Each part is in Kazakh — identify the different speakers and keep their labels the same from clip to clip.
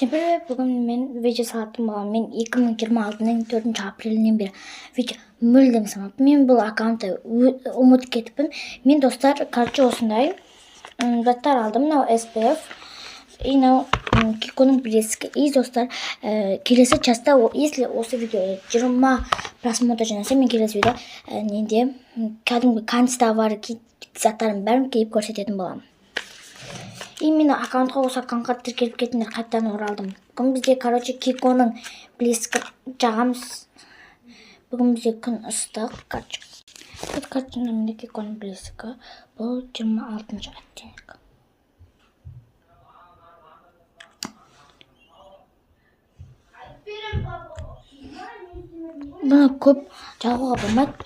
Speaker 1: Себебі бүгін мен видео салатын болған. Мен 2026-ның 4 апрелінен бері видео мүлдем салмаппын. Мен бұл аккаунтты ұмытып кетіппін. Мен достар, осындай заттар алдым. Мынау SPF. И мынау Киконың білескі. И достар, келесі частта, если осы видео 20 просмотр жинаса, мен келесі видео ненде кәдімгі канцтағы заттарын бәрін кейіп көрсететін боламын. И мен аккаунтқа осы аккаунтқа тіркеліп кетіңдер, қайттан оралдым. Бүгін бізде, Киконың білескі жағамыз. Бүгін бізде күн ыстық. Менде Киконың білескі. Бұл 26-шы оттенек. Бұны көп жағуға болмайды.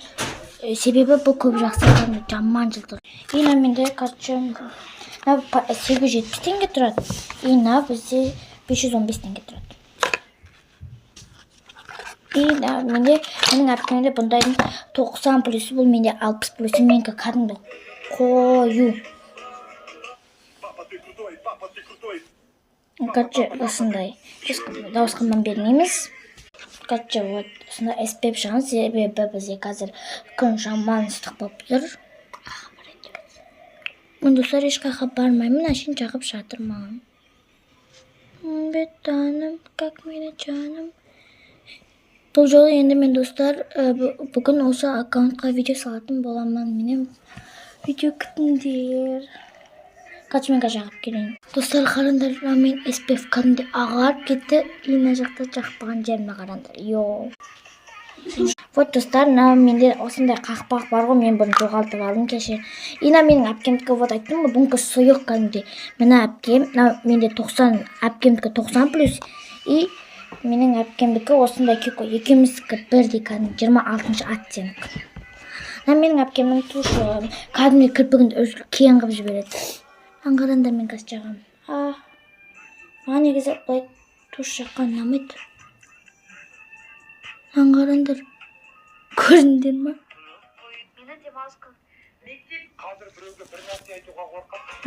Speaker 1: Себебі бұл көп жақсы жаман жылдыр. И менде 870 теңге тұрады. И бізде 515 теңге тұрады. И менің әпкемде бұндайдың 90 плюсы, бұл менде 60 плюсы, менікі кәдімгі қою. Осындай. Дауысқаннан бермейміз. Осындай SPF шығын, себебі бізде қазір күн жаман ыстық болып тұр. Мен достар ешқайға бармаймын, әшейін жағып жатыр маған. Бетаным, как мені жаным. Бұл жолы енді мен достар, бүгін осы аккаунтқа видео салатын боламын. Менен видео күтіңдер. Мен жағып келейін. Достар, қарандар, мен SPF кәдімде ағарып кетті. Ина жақта жақпаған жерімді қарандар. Йоу. Вот достар, менде осындай қақпақ бар ғой, мен бұны жоғалтып алдым кеше. Ина менің әпкемдікі вот айттым ғой, бұнкі сұйық кәдімде. Мына әпкем, менде 90, әпкемдікі 90 плюс. И менің әпкемдікі осындай Кико, екеуміздікі бірдей кәдімде 26-шы оттенек. Менің әпкемнің тушы кәдімде кірпігінді өзі кейін қып жібереді. Аңғаранда мен қас жағам. Маған негізі бұлай туш жаққан ұнамайды. Аңғарандар. Көріндер ма?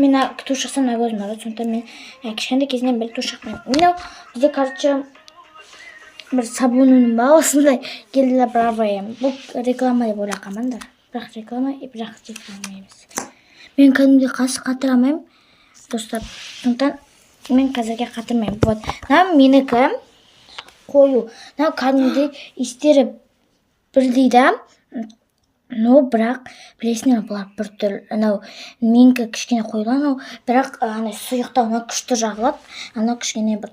Speaker 1: Мен туш жақсам өзім арады. Сонда мен кішкенде кезінен бері туш жақпаймын. Мен бізде бір сабуның ба осындай келділі браво ем. Бұл реклама деп ойлап қамандар. Бірақ реклама, бірақ реклама емес. Мен кәдімге қасы қатырамайым, достар. Сондықтан мен қазірге қатырмайым. Вот. Менікі қою. Кәдімге істері бірдейді. Бірақ білесіне бұлар бір түр. Менікі кішкене қойылан, бірақ сұйықтау күшті жағылады. Кішкене бір